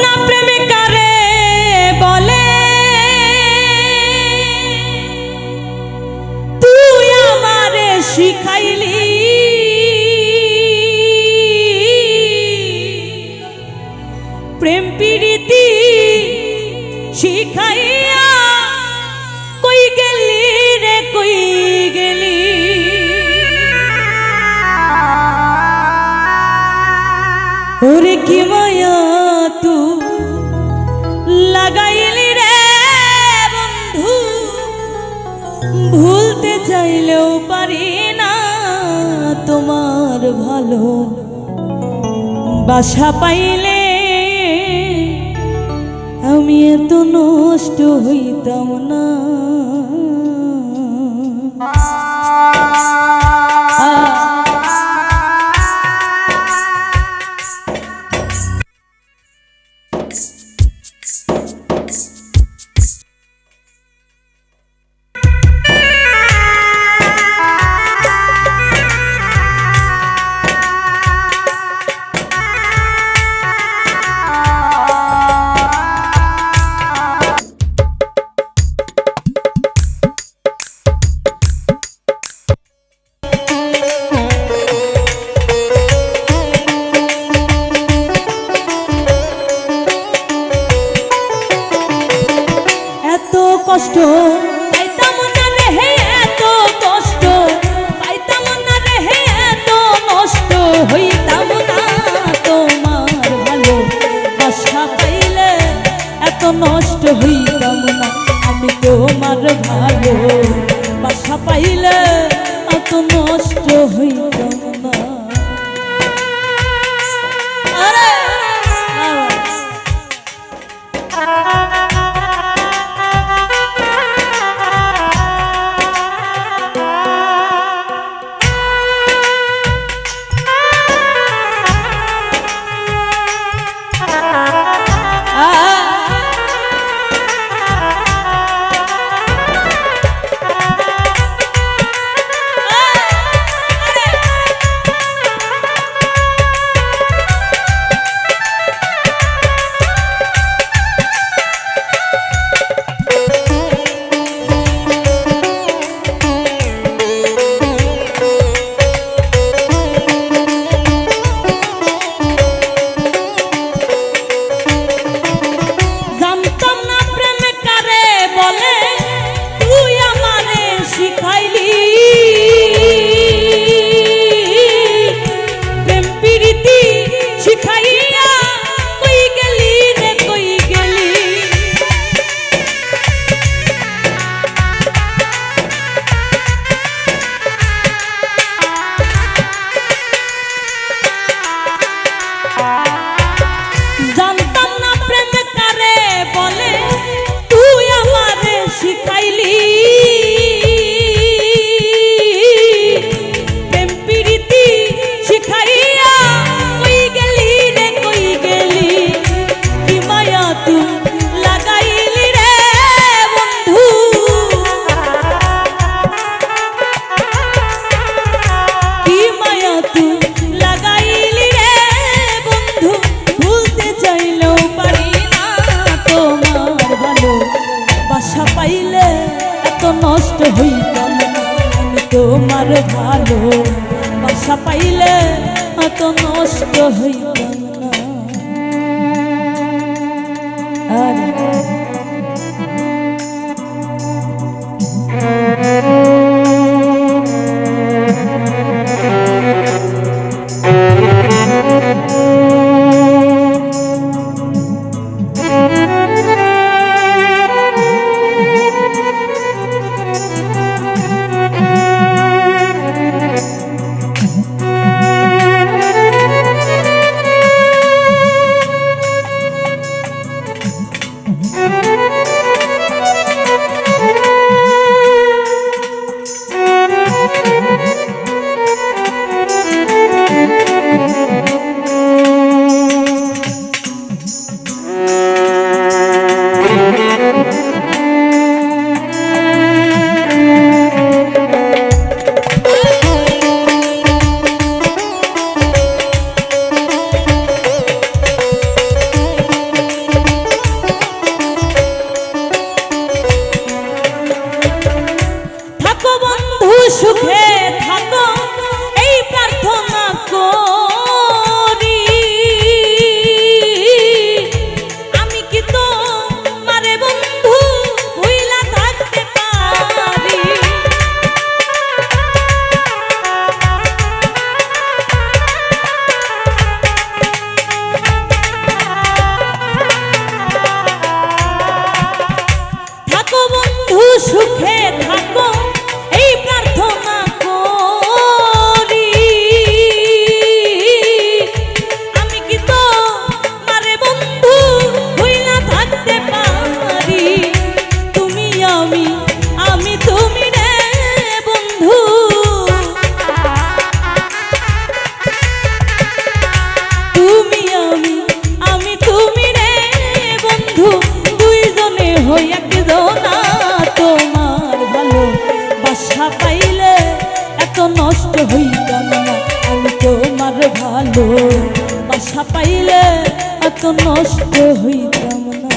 না প্রেমিকারে বলে তুই আমারে শিখাইলি প্রেম প্রীতি শিখাইয়া কই গেলি রে কই গেলি ওরে কি মায়া তু লাগাইলি রে বন্ধু ভুলতে চাইলেও পারি না তোমার ভালো বাসা পাইলে আমি এত নষ্ট হইতাম না কষ্ট পাইতাম না রে হে এত কষ্ট পাইতাম না রে হে এত নষ্ট হইতাম না তোমার ভালো বাসা পাইলে এত নষ্ট হইতাম না আমি তোমার ভালো বাসা পাইলে এত নষ্ট হইতাম না নষ্ট হইতাম না আমি তোমার ভালো বাসা পাইলে এত নষ্ট হইতাম না সুখে থাকো এই প্রার্থনা করি। আমি কি তো মারে বন্ধু ভুইলা থাকতে পারি? তুমি আমি তুমি রে বন্ধু, তুমি আমি তুমি রে বন্ধু, দুইজনে হই একজনা। তোমার ভালো বাসা পাইলে এত নষ্ট হইতাম না, আমি তোমার ভালো বাসা পাইলে এত নষ্ট হইতাম না।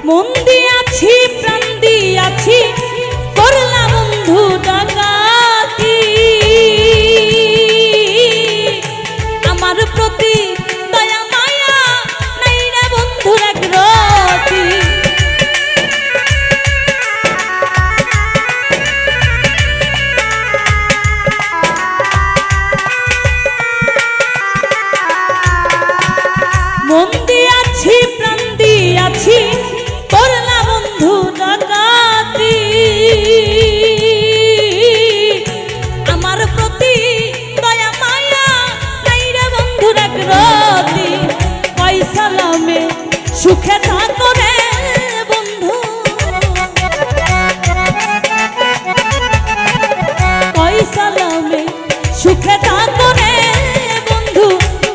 মন দিয়াছি প্রাণ দিয়াছি করলাম বন্ধু ডাকাতি, আমার প্রতি দয়া মায়া নাই রে বন্ধুর একরতি। মন দিয়াছি প্রাণ দিয়াছি করলা বন্ধু ডাকাতি, আমার প্রতি দয়া মায়া নাই রে বন্ধুর একরতি। কই সালামে সুখে থাকো রে বন্ধু, কই সালামে সুখে থাকো রে বন্ধু,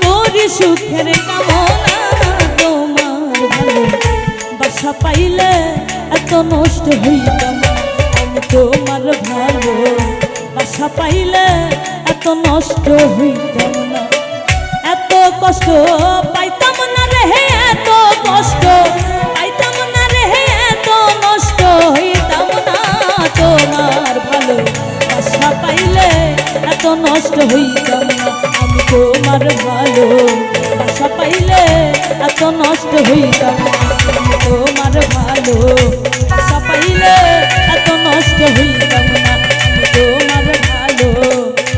করি সুখের কামনা। তোমার ভালো বাসা পাইলে এত নষ্ট হইতাম না, আমি তোমার ভালো বাসা পাইলে এত নষ্ট হইতাম না। এত কষ্ট পাইতাম না রে, এত কষ্ট পাইতাম না রে, এত নষ্ট হইতাম না। তোমার ভালো বাসা পাইলে এত নষ্ট হইতাম না, আমি তোমার ভালো বাসা পাইলে এত নষ্ট হইতাম না। তোমার ভালো বাসা পাইলে এত নষ্ট হইতাম না, তোমার ভালো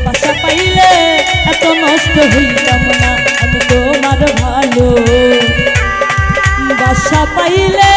বাসা পাইলে এত নষ্ট হইতাম না, আমি তোমার ভালো বাসা পাইলে